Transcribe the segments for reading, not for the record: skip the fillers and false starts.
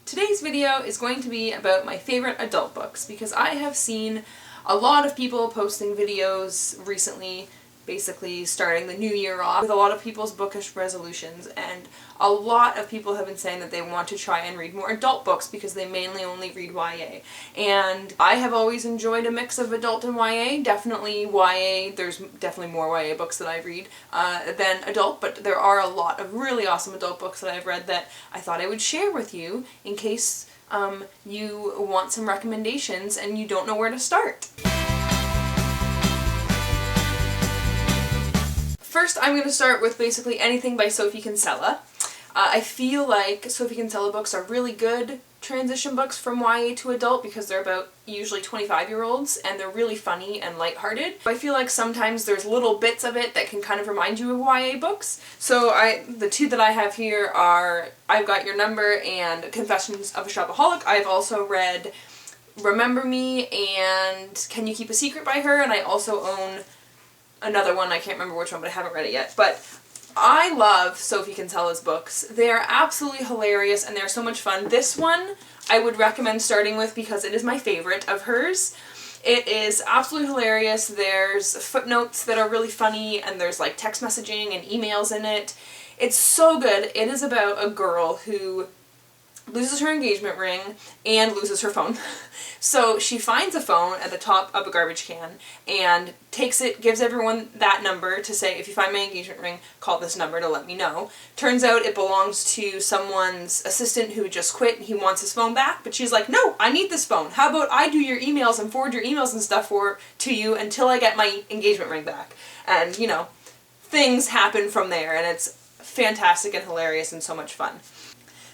Today's video is going to be about my favorite adult books because I have seen a lot of people posting videos recently, basically starting the new year off with a lot of people's bookish resolutions, and a lot of people have been saying that they want to try and read more adult books because they mainly only read YA. And I have always enjoyed a mix of adult and YA. Definitely YA, there's definitely more YA books that I read than adult, but there are a lot of really awesome adult books that I've read that I thought I would share with you in case you want some recommendations and you don't know where to start. First, I'm going to start with basically anything by Sophie Kinsella. I feel like Sophie Kinsella books are really good transition books from YA to adult because they're about usually 25-year-olds and they're really funny and lighthearted. I feel like sometimes there's little bits of it that can kind of remind you of YA books. So the two that I have here are I've Got Your Number and Confessions of a Shopaholic. I've also read Remember Me and Can You Keep a Secret by her, and I also own another one, I can't remember which one, but I haven't read it yet. But I love Sophie Kinsella's books. They're absolutely hilarious and they're so much fun. This one I would recommend starting with because it is my favorite of hers. It is absolutely hilarious. There's footnotes that are really funny and there's like text messaging and emails in it. It's so good. It is about a girl who loses her engagement ring and loses her phone. So she finds a phone at the top of a garbage can and takes it, gives everyone that number to say, if you find my engagement ring, call this number to let me know. Turns out it belongs to someone's assistant who just quit and he wants his phone back, but she's like, no, I need this phone. How about I do your emails and forward your emails and stuff to you until I get my engagement ring back. And, you know, things happen from there and it's fantastic and hilarious and so much fun.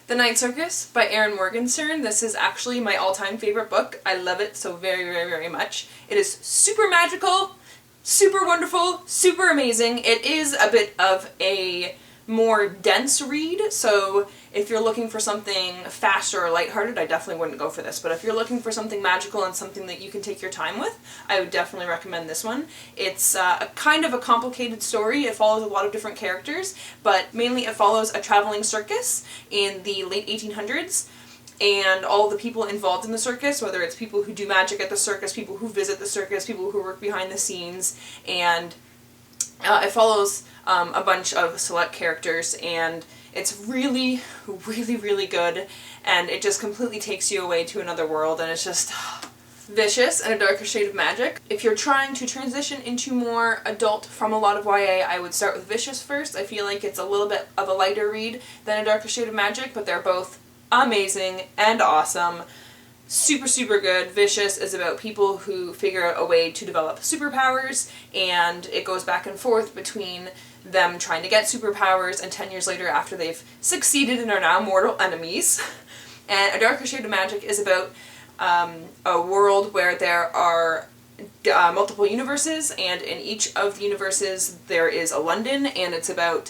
The Night Circus by Erin Morgenstern. This is actually my all-time favorite book. I love it so very, very, very much. It is super magical, super wonderful, super amazing. It is a bit of a more dense read, so if you're looking for something faster or lighthearted, I definitely wouldn't go for this, but if you're looking for something magical and something that you can take your time with, I would definitely recommend this one. It's a kind of a complicated story. It follows a lot of different characters, but mainly it follows a traveling circus in the late 1800s, and all the people involved in the circus, whether it's people who do magic at the circus, people who visit the circus, people who work behind the scenes, and it follows a bunch of select characters, and it's really, really, really good, and it just completely takes you away to another world, and it's just Vicious and A Darker Shade of Magic. If you're trying to transition into more adult from a lot of YA, I would start with Vicious first. I feel like it's a little bit of a lighter read than A Darker Shade of Magic, but they're both amazing and awesome. Super, super good. Vicious is about people who figure out a way to develop superpowers, and it goes back and forth between them trying to get superpowers and 10 years later after they've succeeded and are now mortal enemies. And A Darker Shade of Magic is about a world where there are multiple universes, and in each of the universes there is a London, and it's about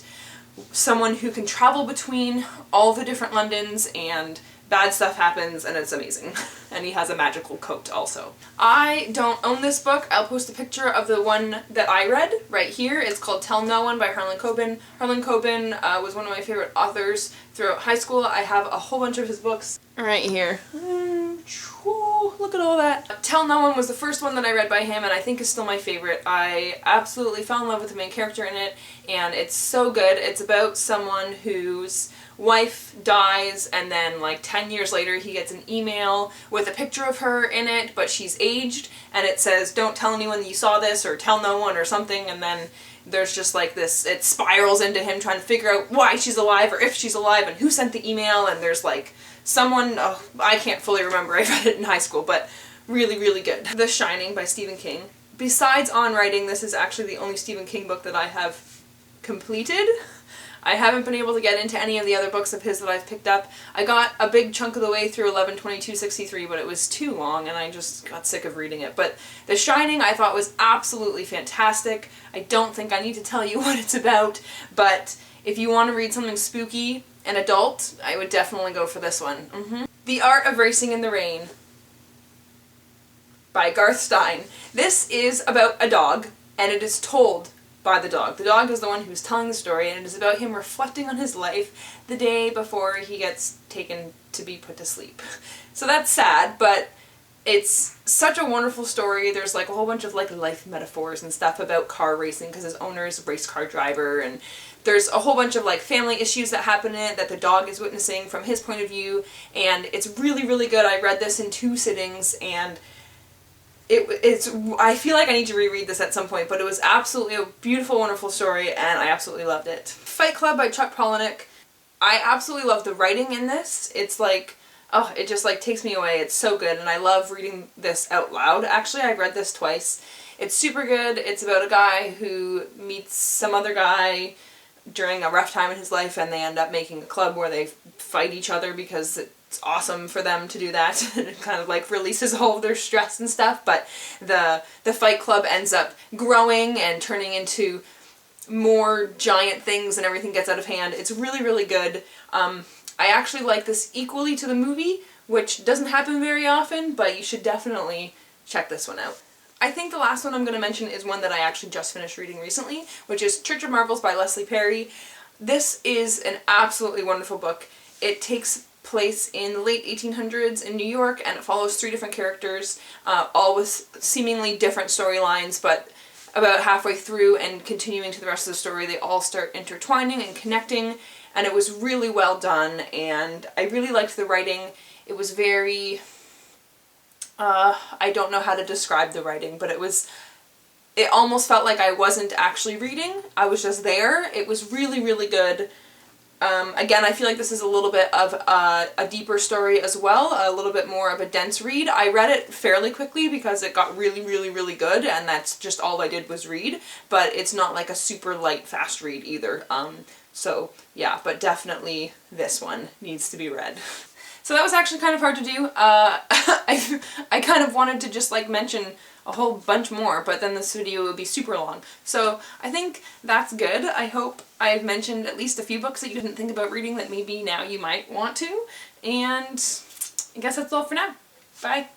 someone who can travel between all the different Londons and bad stuff happens, and it's amazing. And he has a magical coat also. I don't own this book. I'll post a picture of the one that I read right here. It's called Tell No One by Harlan Coben. Harlan Coben was one of my favorite authors throughout high school. I have a whole bunch of his books right here. Look at all that. Tell No One was the first one that I read by him, and I think is still my favorite. I absolutely fell in love with the main character in it, and it's so good. It's about someone whose wife dies, and then like 10 years later he gets an email with a picture of her in it, but she's aged, and it says, don't tell anyone that you saw this, or tell no one, or something, and then there's just like this, it spirals into him trying to figure out why she's alive, or if she's alive, and who sent the email, and there's like someone, oh, I can't fully remember, I read it in high school, but really, really good. The Shining by Stephen King. Besides On Writing, this is actually the only Stephen King book that I have completed. I haven't been able to get into any of the other books of his that I've picked up. I got a big chunk of the way through 11/22/63, but it was too long and I just got sick of reading it. But The Shining I thought was absolutely fantastic. I don't think I need to tell you what it's about, but if you want to read something spooky and adult, I would definitely go for this one. The Art of Racing in the Rain by Garth Stein. This is about a dog, and it is told by the dog. The dog is the one who's telling the story, and it is about him reflecting on his life the day before he gets taken to be put to sleep. So that's sad, but it's such a wonderful story. There's like a whole bunch of like life metaphors and stuff about car racing because his owner is a race car driver, and there's a whole bunch of like family issues that happen in it that the dog is witnessing from his point of view, and it's really, really good. I read this in 2 sittings, and I feel like I need to reread this at some point, but it was absolutely a beautiful, wonderful story, and I absolutely loved it. Fight Club by Chuck Palahniuk. I absolutely love the writing in this. It's like, oh, it just like takes me away. It's so good, and I love reading this out loud. Actually, I've read this twice. It's super good. It's about a guy who meets some other guy during a rough time in his life, and they end up making a club where they fight each other because it's awesome for them to do that. It kind of like releases all of their stress and stuff, but the Fight Club ends up growing and turning into more giant things, and everything gets out of hand. It's really, really good. I actually like this equally to the movie, which doesn't happen very often, but you should definitely check this one out. I think the last one I'm going to mention is one that I actually just finished reading recently, which is Church of Marvels by Leslie Perry. This is an absolutely wonderful book. It takes place in the late 1800s in New York, and it follows 3 different characters, all with seemingly different storylines, but about halfway through and continuing to the rest of the story, they all start intertwining and connecting, and it was really well done, and I really liked the writing. It was very, I don't know how to describe the writing, but it almost felt like I wasn't actually reading. I was just there. It was really, really good. Again, I feel like this is a little bit of a deeper story as well, a little bit more of a dense read. I read it fairly quickly because it got really, really, really good, and that's just all I did was read, but it's not like a super light, fast read either. So yeah, but definitely this one needs to be read. So that was actually kind of hard to do. I kind of wanted to just like mention a whole bunch more, but then this video would be super long. So I think that's good. I hope I've mentioned at least a few books that you didn't think about reading that maybe now you might want to. And I guess that's all for now. Bye!